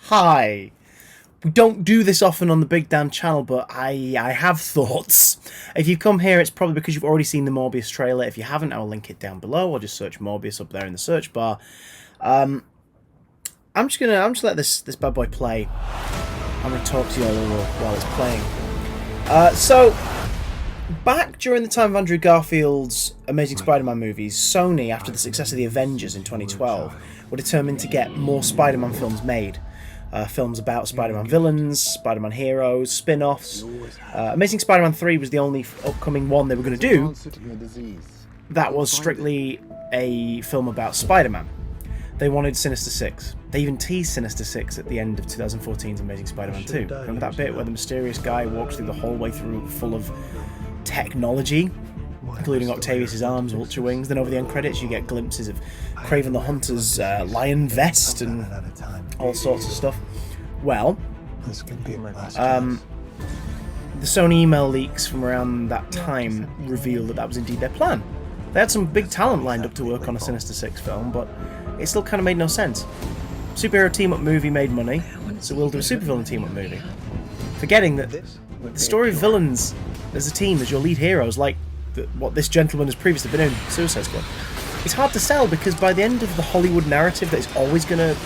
Hi. We don't do this often on the Big Dan channel, but I have thoughts. If you've come here, it's probably because you've already seen the Morbius trailer. If you haven't, I'll link it down below, or just search Morbius up there in the search bar. I'm just gonna let this bad boy play. I'm gonna talk to you a little while it's playing. So back during the time of Andrew Garfield's Amazing Spider-Man movies, Sony, after the success of the Avengers in 2012, were determined to get more Spider-Man films made. Films about Spider-Man villains, Spider-Man heroes, spin-offs. Amazing Spider-Man 3 was the only upcoming one they were going to do that was strictly a film about Spider-Man. They wanted Sinister 6. They even teased Sinister 6 at the end of 2014's Amazing Spider-Man 2. Remember that bit where the mysterious guy walks through the hallway full of technology, including Octavius' arms, Vulture wings. Then over the end credits you get glimpses of Kraven the Hunter's lion vest and all sorts of stuff. Well, the Sony email leaks from around that time revealed that was indeed their plan. They had some big talent lined up to work on a Sinister 6 film, but it still kind of made no sense. Superhero team-up movie made money, so we'll do a supervillain team-up movie. Forgetting that the story of villains as a team, as your lead heroes, like what this gentleman has previously been in Suicide Squad, it's hard to sell because by the end of the Hollywood narrative that is always going to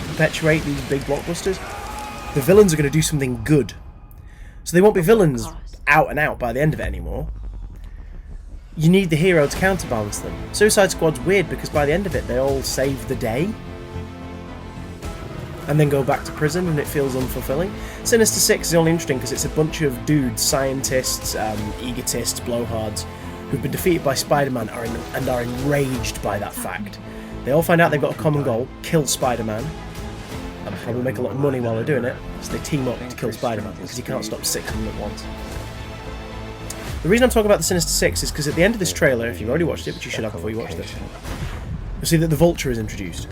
perpetuate these big blockbusters, the villains are going to do something good. So they won't be villains out and out by the end of it anymore. You need the hero to counterbalance them. Suicide Squad's weird because by the end of it they all save the day and then go back to prison, and it feels unfulfilling. Sinister 6 is only interesting because it's a bunch of dudes, scientists, egotists, blowhards, who've been defeated by Spider-Man and are enraged by that fact. They all find out they've got a common goal: kill Spider-Man, and probably make a lot of money while they're doing it, so they team up to kill Spider-Man, because you can't stop 6 of them at once. The reason I'm talking about the Sinister 6 is because at the end of this trailer, if you've already watched it, which you should have before you watch this, you'll see that the Vulture is introduced.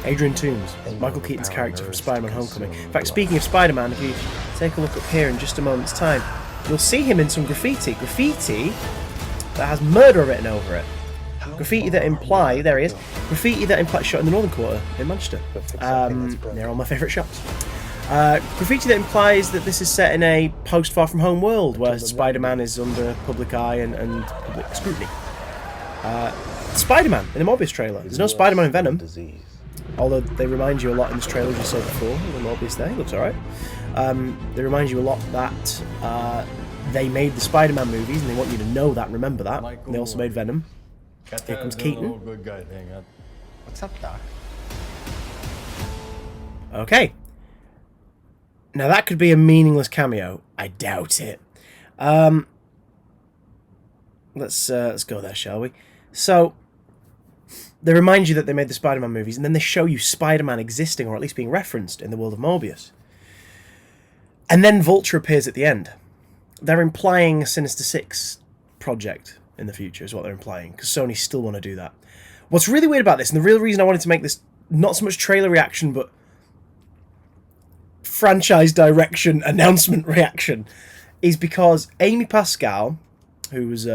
Adrian Toomes, Michael Keaton's character from Spider-Man Homecoming. In fact, speaking of Spider-Man, if you take a look up here in just a moment's time, you'll see him in some graffiti. Graffiti that has murder written over it. Graffiti that imply, there he is, graffiti that implies, shot in the Northern Quarter in Manchester. They're all my favourite shots. Graffiti that implies that this is set in a post-Far From Home world where Spider-Man is under public eye and public scrutiny. Spider-Man in the Morbius trailer. There's no Spider-Man in Venom. Although they remind you a lot in this trailer, as you saw before, the Morbius there, he looks alright. They remind you a lot that they made the Spider-Man movies, and they want you to know that and remember that. And they also made Venom. Here comes Keaton. What's up, Doc? Okay. Now that could be a meaningless cameo. I doubt it. Let's go there, shall we? So they remind you that they made the Spider-Man movies, and then they show you Spider-Man existing, or at least being referenced, in the world of Morbius. And then Vulture appears at the end. They're implying a Sinister 6 project in the future, is what they're implying, because Sony still want to do that. What's really weird about this, and the real reason I wanted to make this not so much trailer reaction, but franchise direction announcement reaction, is because Amy Pascal, who was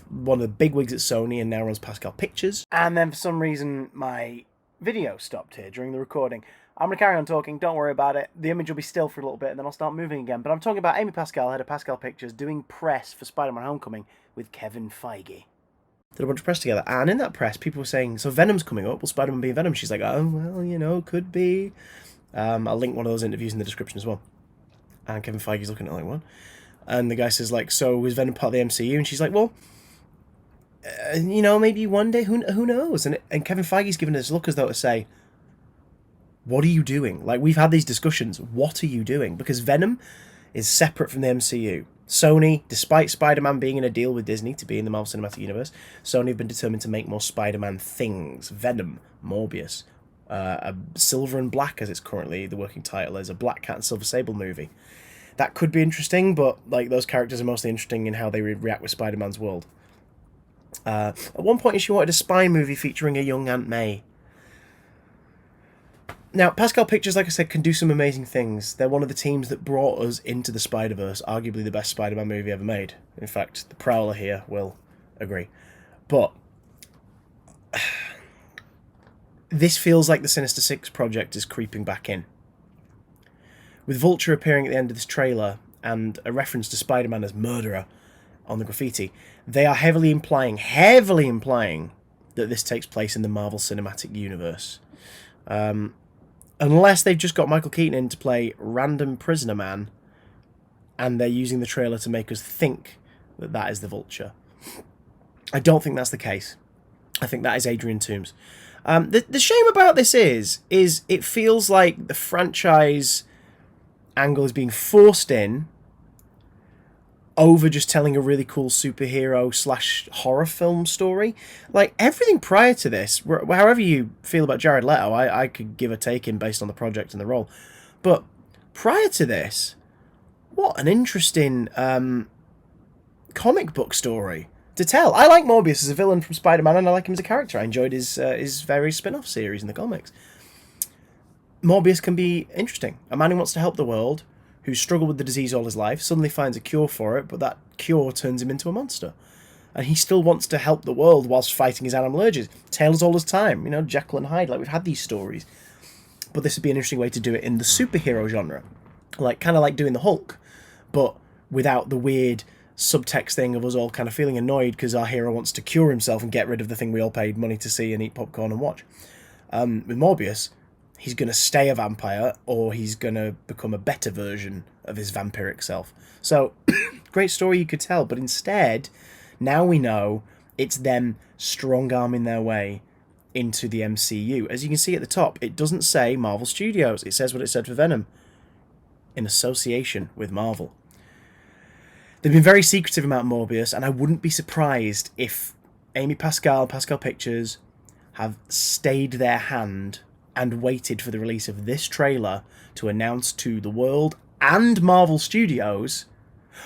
one of the big wigs at Sony and now runs Pascal Pictures, and then for some reason my video stopped here during the recording. I'm going to carry on talking, don't worry about it. The image will be still for a little bit and then I'll start moving again. But I'm talking about Amy Pascal, head of Pascal Pictures, doing press for Spider-Man Homecoming with Kevin Feige. Did a bunch of press together, and in that press people were saying, so Venom's coming up, will Spider-Man be in Venom? She's like, oh, well, you know, could be. I'll link one of those interviews in the description as well. And Kevin Feige's looking at it like, what? And the guy says, like, so is Venom part of the MCU? And she's like, well, you know, maybe one day, who knows? And Kevin Feige's giving this look as though to say, what are you doing? Like, we've had these discussions. What are you doing? Because Venom is separate from the MCU. Sony, despite Spider-Man being in a deal with Disney to be in the Marvel Cinematic Universe, Sony have been determined to make more Spider-Man things. Venom, Morbius, Silver and Black, as it's currently the working title, is a Black Cat and Silver Sable movie. That could be interesting, but like those characters are mostly interesting in how they react with Spider-Man's world. At one point, she wanted a spy movie featuring a young Aunt May. Now, Pascal Pictures, like I said, can do some amazing things. They're one of the teams that brought us into the Spider-Verse, arguably the best Spider-Man movie ever made. In fact, the Prowler here will agree. But this feels like the Sinister 6 project is creeping back in. With Vulture appearing at the end of this trailer and a reference to Spider-Man as murderer on the graffiti, they are heavily implying that this takes place in the Marvel Cinematic Universe. Unless they've just got Michael Keaton in to play random prisoner man, and they're using the trailer to make us think that that is the Vulture. I don't think that's the case. I think that is Adrian Toomes. The shame about this is it feels like the franchise angle is being forced in over just telling a really cool superhero / horror film story. Like, everything prior to this, however you feel about Jared Leto, I could give a take in based on the project and the role. But prior to this, what an interesting comic book story to tell. I like Morbius as a villain from Spider-Man, and I like him as a character. I enjoyed his various spin-off series in the comics. Morbius can be interesting. A man who wants to help the world, who's struggled with the disease all his life, suddenly finds a cure for it, but that cure turns him into a monster. And he still wants to help the world whilst fighting his animal urges. Tales all his time, you know, Jekyll and Hyde, like we've had these stories. But this would be an interesting way to do it in the superhero genre. Like, kind of like doing the Hulk, but without the weird subtext thing of us all kind of feeling annoyed because our hero wants to cure himself and get rid of the thing we all paid money to see and eat popcorn and watch. With Morbius, he's going to stay a vampire, or he's going to become a better version of his vampiric self. So, great story you could tell, but instead, now we know it's them strong-arming their way into the MCU. As you can see at the top, it doesn't say Marvel Studios. It says what it said for Venom. In association with Marvel. They've been very secretive about Morbius, and I wouldn't be surprised if Amy Pascal Pictures, have stayed their hand and waited for the release of this trailer to announce to the world and Marvel Studios,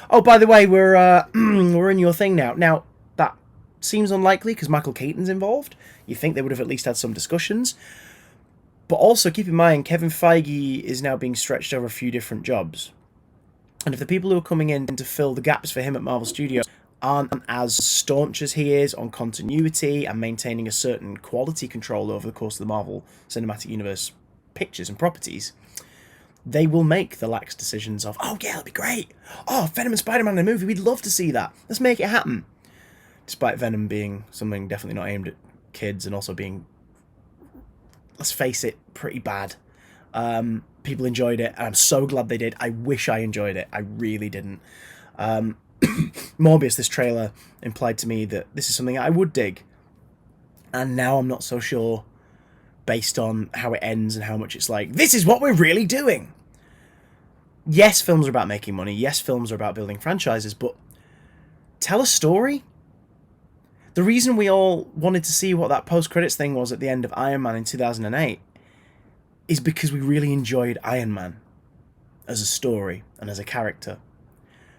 oh, by the way, we're in your thing now. Now, that seems unlikely because Michael Keaton's involved. You think they would have at least had some discussions. But also, keep in mind, Kevin Feige is now being stretched over a few different jobs. And if the people who are coming in to fill the gaps for him at Marvel Studios aren't as staunch as he is on continuity and maintaining a certain quality control over the course of the Marvel Cinematic Universe pictures and properties, they will make the lax decisions of, oh yeah, that'd be great. Oh, Venom and Spider-Man in a movie, we'd love to see that. Let's make it happen. Despite Venom being something definitely not aimed at kids and also being, let's face it, pretty bad. People enjoyed it, and I'm so glad they did. I wish I enjoyed it. I really didn't. Morbius, this trailer, implied to me that this is something I would dig. And now I'm not so sure, based on how it ends and how much it's like, this is what we're really doing. Yes, films are about making money. Yes, films are about building franchises, but tell a story. The reason we all wanted to see what that post-credits thing was at the end of Iron Man in 2008 is because we really enjoyed Iron Man as a story and as a character.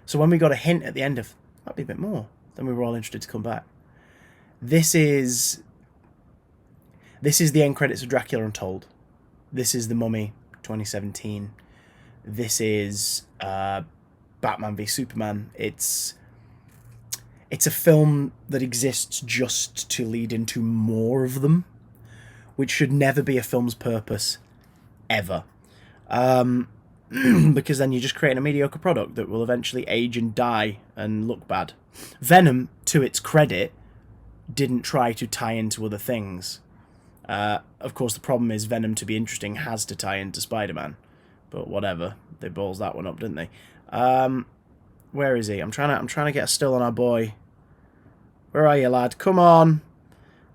So when we got a hint at the end of, might be a bit more, then we were all interested to come back. This is the end credits of Dracula Untold. This is The Mummy 2017. This is Batman v Superman. It's a film that exists just to lead into more of them, which should never be a film's purpose, ever. Because then you're just creating a mediocre product that will eventually age and die and look bad. Venom, to its credit, didn't try to tie into other things. Of course, the problem is Venom, to be interesting, has to tie into Spider-Man. But whatever, they balls that one up, didn't they? Where is he? I'm trying to get a still on our boy. Where are you, lad? Come on.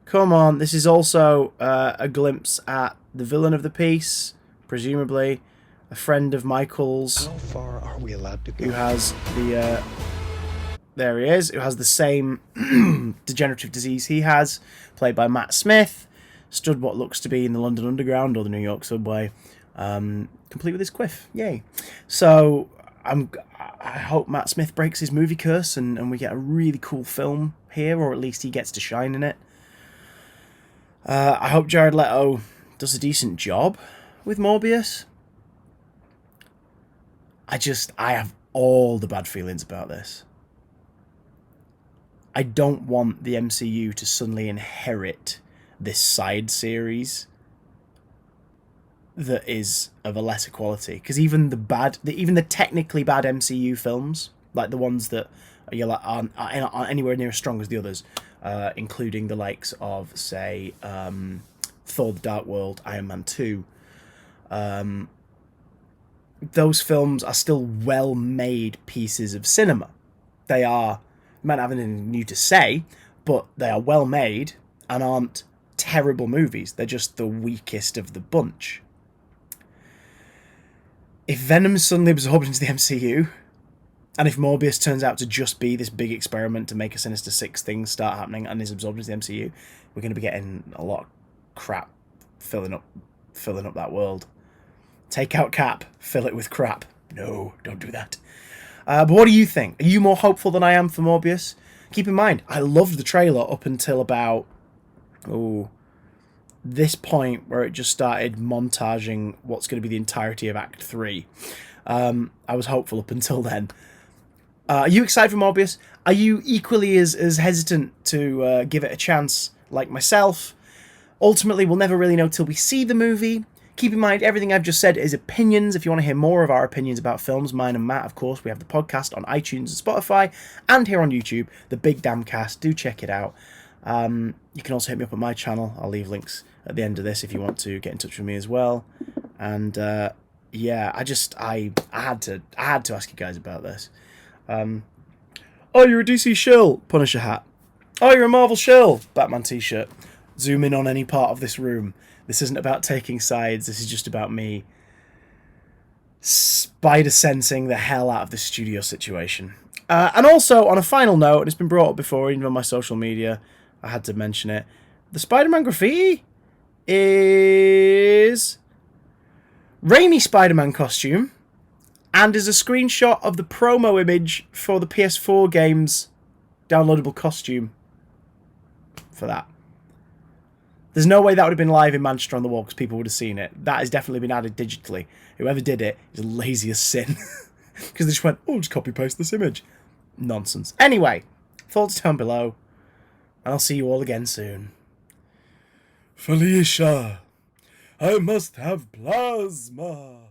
Come on. This is also a glimpse at the villain of the piece, presumably a friend of Michael's. How far are we allowed to go? Who has the... there he is. Who has the same degenerative disease he has, played by Matt Smith. Stood what looks to be in the London Underground or the New York subway, complete with his quiff. Yay. So I hope Matt Smith breaks his movie curse and we get a really cool film here, or at least he gets to shine in it. I hope Jared Leto does a decent job with Morbius. I have all the bad feelings about this. I don't want the MCU to suddenly inherit this side series that is of a lesser quality. Because even the technically bad MCU films, like the ones that aren't anywhere near as strong as the others, including the likes of, say, Thor: The Dark World, Iron Man 2, those films are still well-made pieces of cinema. They might not have anything new to say, but they are well-made and aren't terrible movies. They're just the weakest of the bunch. If Venom's suddenly absorbed into the MCU, and if Morbius turns out to just be this big experiment to make a Sinister Six things start happening and is absorbed into the MCU, we're going to be getting a lot of crap filling up that world. Take out Cap, fill it with crap. No, don't do that. But what do you think? Are you more hopeful than I am for Morbius? Keep in mind, I loved the trailer up until about this point where it just started montaging what's going to be the entirety of Act 3. I was hopeful up until then. Are you excited for Morbius? Are you equally as hesitant to give it a chance like myself? Ultimately, we'll never really know till we see the movie. Keep in mind, everything I've just said is opinions. If you want to hear more of our opinions about films, mine and Matt, of course, we have the podcast on iTunes and Spotify, and here on YouTube, The Big Damn Cast. Do check it out. You can also hit me up on my channel. I'll leave links at the end of this if you want to get in touch with me as well. And yeah, I had to ask you guys about this. Oh, you're a DC shill, Punisher hat. Oh, you're a Marvel shill, Batman t-shirt. Zoom in on any part of this room. This isn't about taking sides. This is just about me spider-sensing the hell out of this studio situation. And also, on a final note, and it's been brought up before, even on my social media, I had to mention it. The Spider-Man graffiti is Raimi Spider-Man costume and is a screenshot of the promo image for the PS4 game's downloadable costume for that. There's no way that would have been live in Manchester on the wall because people would have seen it. That has definitely been added digitally. Whoever did it is lazy as sin. Because they just went, oh, just copy-paste this image. Nonsense. Anyway, thoughts down below. And I'll see you all again soon. Felicia, I must have plasma.